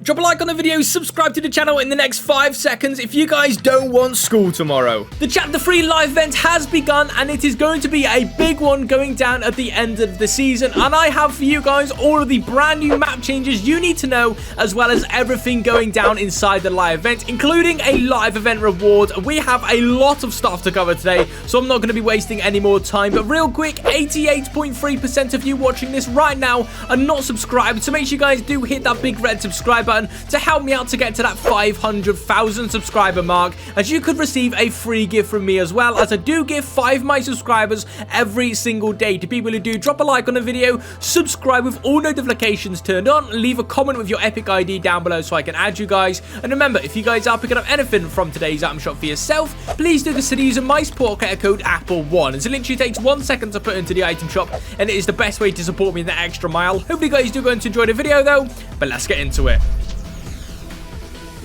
Drop a like on the video, subscribe to the channel in the next 5 seconds if you guys don't want school tomorrow. The Chapter 3 live event has begun and it is going to be a big one going down at the end of the season. And I have for you guys all of the brand new map changes you need to know, as well as everything going down inside the live event, including a live event reward. We have a lot of stuff to cover today, so I'm not going to be wasting any more time. But real quick, 88.3% of you watching this right now are not subscribed, so make sure you guys do hit that big red subscribe button to help me out to get to that 500,000 subscriber mark, as you could receive a free gift from me, as well as I do give 5 of my subscribers every single day to people who do drop a like on the video, subscribe with all notifications turned on, leave a comment with your epic ID down below so I can add you guys. And remember, if you guys are picking up anything from today's item shop for yourself, please do consider using my support creator code XApplezz. It literally takes 1 second to put into the item shop, and it is the best way to support me in the extra mile. Hopefully you guys do going to enjoy the video though, but let's get into it.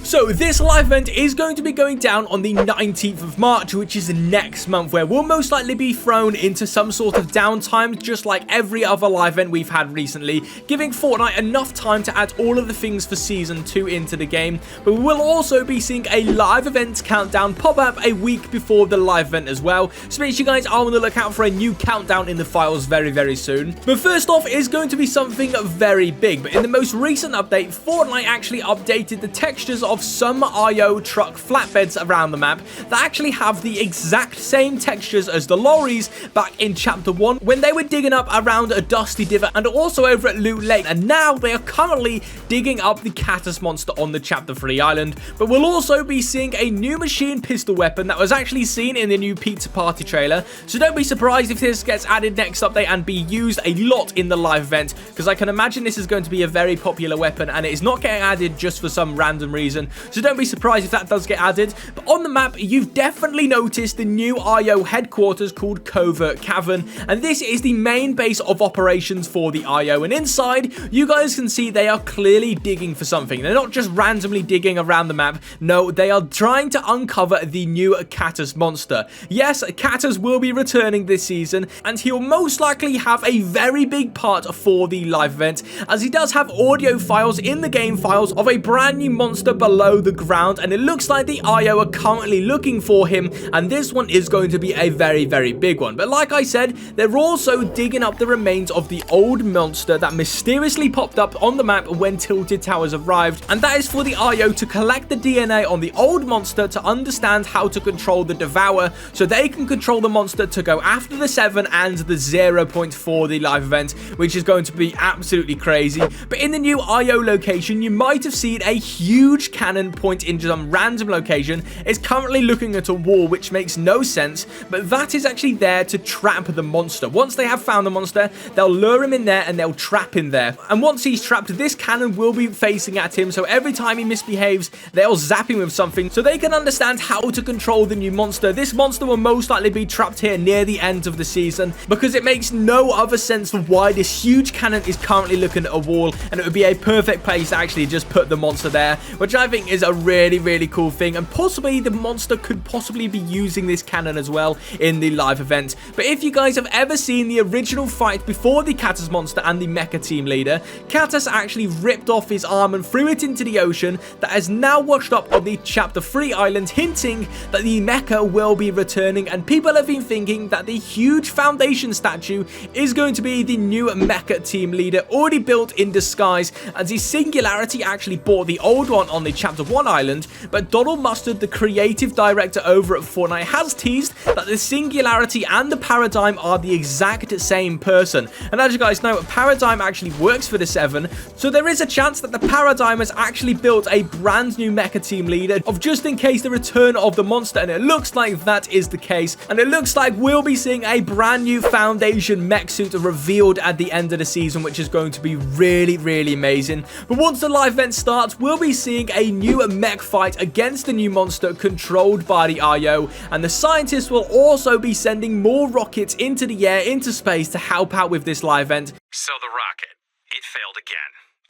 So this live event is going to be going down on the 19th of March, which is next month, where we'll most likely be thrown into some sort of downtime, just like every other live event we've had recently, giving Fortnite enough time to add all of the things for Season 2 into the game. But we will also be seeing a live event countdown pop up a week before the live event as well, so make sure you guys are on the lookout for a new countdown in the files very, very soon. But first off is going to be something very big, but in the most recent update, Fortnite actually updated the textures of some IO truck flatbeds around the map that actually have the exact same textures as the lorries back in Chapter 1 when they were digging up around a dusty divot, and also over at Loot Lake, and now they are currently digging up the Catus monster on the Chapter 3 island. But we'll also be seeing a new machine pistol weapon that was actually seen in the new Pizza Party trailer, so don't be surprised if this gets added next update and be used a lot in the live event, because I can imagine this is going to be a very popular weapon and it is not getting added just for some random reason. So don't be surprised if that does get added. But on the map, you've definitely noticed the new IO headquarters called Covert Cavern, and this is the main base of operations for the IO. And inside, you guys can see they are clearly digging for something. They're not just randomly digging around the map. No, they are trying to uncover the new Catus monster. Yes, Catus will be returning this season, and he'll most likely have a very big part for the live event, as he does have audio files in the game files of a brand new monster below the ground, and it looks like the IO are currently looking for him, and this one is going to be a very, very big one. But like I said, they're also digging up the remains of the old monster that mysteriously popped up on the map when Tilted Towers arrived, and that is for the IO to collect the DNA on the old monster to understand how to control the Devourer, so they can control the monster to go after the 7 and the 0 point for the live event, which is going to be absolutely crazy. But in the new IO location, you might have seen a huge cannon point in some random location. It's currently looking at a wall, which makes no sense, but that is actually there to trap the monster. Once they have found the monster, they'll lure him in there and they'll trap him there. And once he's trapped, this cannon will be facing at him, so every time he misbehaves, they'll zap him with something so they can understand how to control the new monster. This monster will most likely be trapped here near the end of the season, because it makes no other sense for why this huge cannon is currently looking at a wall, and it would be a perfect place to actually just put the monster there, which I think is a really cool thing. And possibly the monster could possibly be using this cannon as well in the live event. But if you guys have ever seen the original fight before the Catus monster and the mecha team leader, Catus actually ripped off his arm and threw it into the ocean that has now washed up on the Chapter 3 island, hinting that the mecha will be returning. And people have been thinking that the huge foundation statue is going to be the new mecha team leader, already built in disguise, as the Singularity actually bought the old one on the Chapter 1 island. But Donald Mustard, the creative director over at Fortnite, has teased that the Singularity and the Paradigm are the exact same person. And as you guys know, Paradigm actually works for the 7, so there is a chance that the Paradigm has actually built a brand new mecha team leader of just in case the return of the monster, and it looks like that is the case. And it looks like we'll be seeing a brand new Foundation mech suit revealed at the end of the season, which is going to be really amazing. But once the live event starts, we'll be seeing a new mech fight against the new monster controlled by the IO, and the scientists will also be sending more rockets into the air, into space, to help out with this live event. So the rocket, it failed again.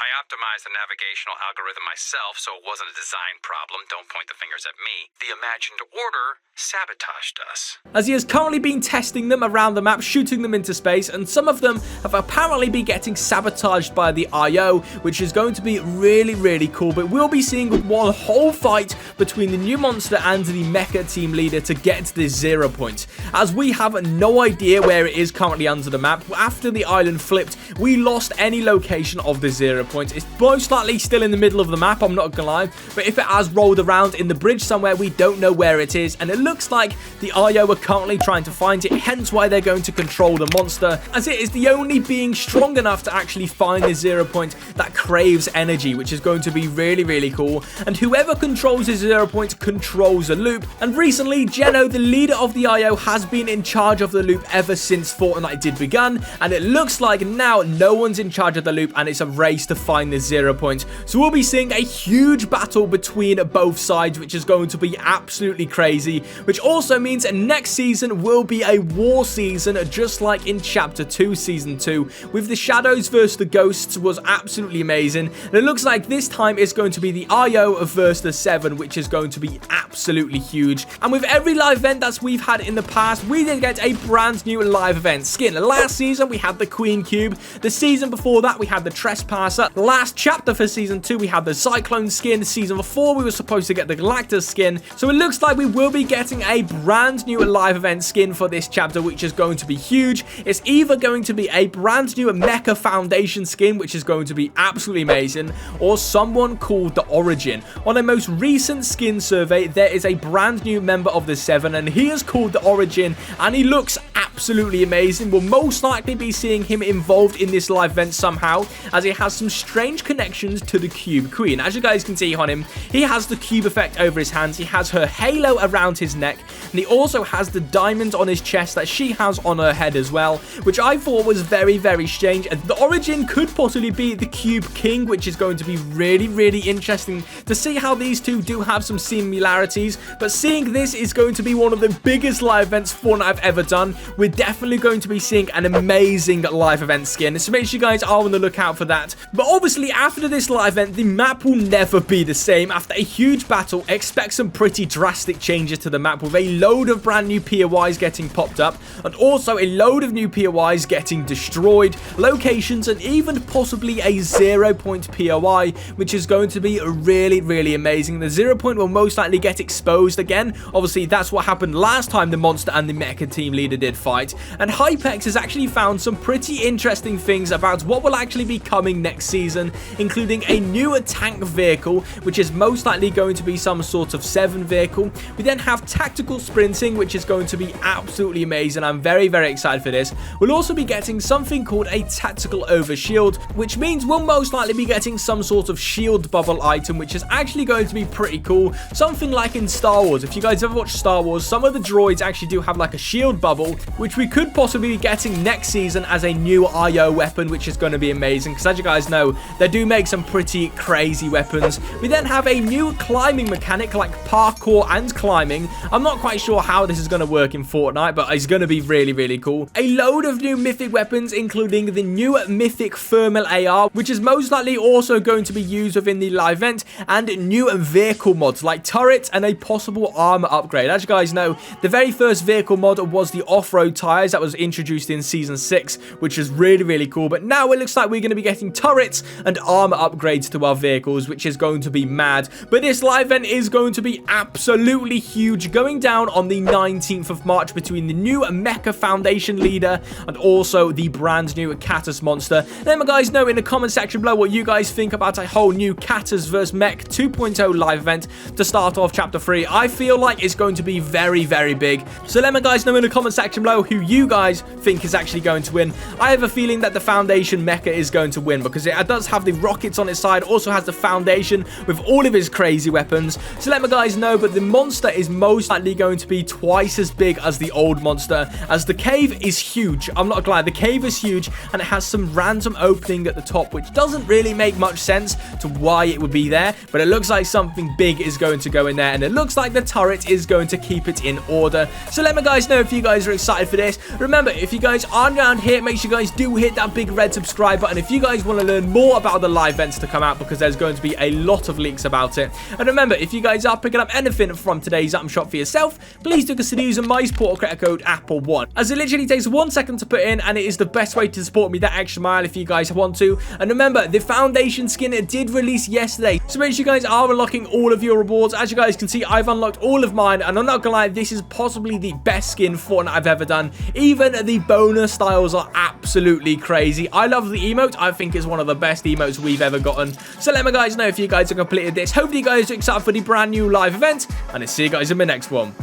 I optimized the navigational algorithm myself, so it wasn't a design problem. Don't point the fingers at me. The imagined order sabotaged us. As he has currently been testing them around the map, shooting them into space, and some of them have apparently been getting sabotaged by the IO, which is going to be really, really cool. But we'll be seeing one whole fight between the new monster and the mecha team leader to get to this 0 point, as we have no idea where it is currently under the map. After the island flipped, we lost any location of the 0 point. It's most likely still in the middle of the map, I'm not gonna lie, but if it has rolled around in the bridge somewhere, we don't know where it is, and it looks like the IO are currently trying to find it, hence why they're going to control the monster, as it is the only being strong enough to actually find the 0 point that craves energy, which is going to be really, really cool. And whoever controls the 0 point controls the loop, and recently Geno, the leader of the IO, has been in charge of the loop ever since Fortnite did begun, and it looks like now no one's in charge of the loop and it's a race to find the 0 point. So we'll be seeing a huge battle between both sides, which is going to be absolutely crazy, which also means next season will be a war season, just like in Chapter 2 Season 2, with the Shadows versus the Ghosts was absolutely amazing, and it looks like this time it's going to be the IO versus the 7, which is going to be absolutely huge. And with every live event that we've had in the past, we did get a brand new live event skin. Last season we had the Queen Cube, the season before that we had the Trespasser, last chapter for Season 2 we had the Cyclone skin, season before we were supposed to get the Galactus skin, so it looks like we will be getting a brand new live event skin for this chapter, which is going to be huge. It's either going to be a brand new Mecha Foundation skin, which is going to be absolutely amazing, or someone called the Origin. On a most recent skin survey, there is a brand new member of the 7, and he is called the Origin, and he looks absolutely amazing. We'll most likely be seeing him involved in this live event somehow, as he has some strange connections to the Cube Queen. As you guys can see on him, he has the cube effect over his hands, he has her halo around his neck, and he also has the diamonds on his chest that she has on her head as well, which I thought was very, very strange. And the Origin could possibly be the Cube King, which is going to be really, really interesting to see how these two do have some similarities. But seeing this is going to be one of the biggest live events Fortnite I've ever done. We're definitely going to be seeing an amazing live event skin, so make sure you guys are on the lookout for that. But obviously after this live event, the map will never be the same. After a huge battle, expect some pretty drastic changes to the map, with a load of brand new POIs getting popped up, and also a load of new POIs getting destroyed, locations, and even possibly a 0 point POI, which is going to be really, really amazing. The 0 point will most likely get exposed again. Obviously that's what happened last time the monster and the mecha team leader did fight, and HYPEX has actually found some pretty interesting things about what will actually be coming next season, including a new tank vehicle, which is most likely going to be some sort of 7 vehicle. We then have tactical sprinting, which is going to be absolutely amazing. I'm very, very excited for this. We'll also be getting something called a tactical overshield, which means we'll most likely be getting some sort of shield bubble item, which is actually going to be pretty cool. Something like in Star Wars. If you guys ever watched Star Wars, some of the droids actually do have like a shield bubble, which we could possibly be getting next season as a new IO weapon, which is going to be amazing, because as you guys know, they do make some pretty crazy weapons. We then have a new climbing mechanic, like parkour and climbing. I'm not quite sure how this is going to work in Fortnite, but it's going to be really, really cool. A load of new mythic weapons, including the new mythic thermal AR, which is most likely also going to be used within the live event, and new vehicle mods like turrets and a possible armor upgrade. As you guys know, the very first vehicle mod was the off-road tires that was introduced in Season 6, which is really, really cool. But now it looks like we're going to be getting turrets and armor upgrades to our vehicles, which is going to be mad. But this live event is going to be absolutely huge, going down on the 19th of March between the new Mecha Foundation leader and also the brand new Catus monster. Let me guys know in the comment section below what you guys think about a whole new Catus vs Mech 2.0 live event to start off Chapter 3. I feel like it's going to be very, very big. So let me guys know in the comment section below who you guys think is actually going to win. I have a feeling that the Foundation Mecha is going to win, because it does have the rockets on its side, also has the Foundation with all of his crazy weapons. So let me guys know, but the monster is most likely going to be twice as big as the old monster, as the cave is huge. I'm not glad. The cave is huge, and it has some random opening at the top, which doesn't really make much sense to why it would be there, but it looks like something big is going to go in there, and it looks like the turret is going to keep it in order. So let me guys know if you guys are excited for this. Remember, if you guys aren't around here, make sure you guys do hit that big red subscribe button if you guys want to learn more about the live events to come out, because there's going to be a lot of leaks about it. And remember, if you guys are picking up anything from today's item shop for yourself, please do consider using my support credit code Apple1, as it literally takes 1 second to put in, and it is the best way to support me that extra mile if you guys want to. And remember, the foundation skin did release yesterday, so make sure you guys are unlocking all of your rewards. As you guys can see, I've unlocked all of mine, and I'm not gonna lie, this is possibly the best skin Fortnite I've ever done. Even the bonus styles are absolutely crazy. I love the emote. I think it's one of the best emotes we've ever gotten. So let me guys know if you guys have completed this. Hopefully you guys are excited for the brand new live event, and I'll see you guys in my next one.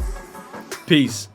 Peace.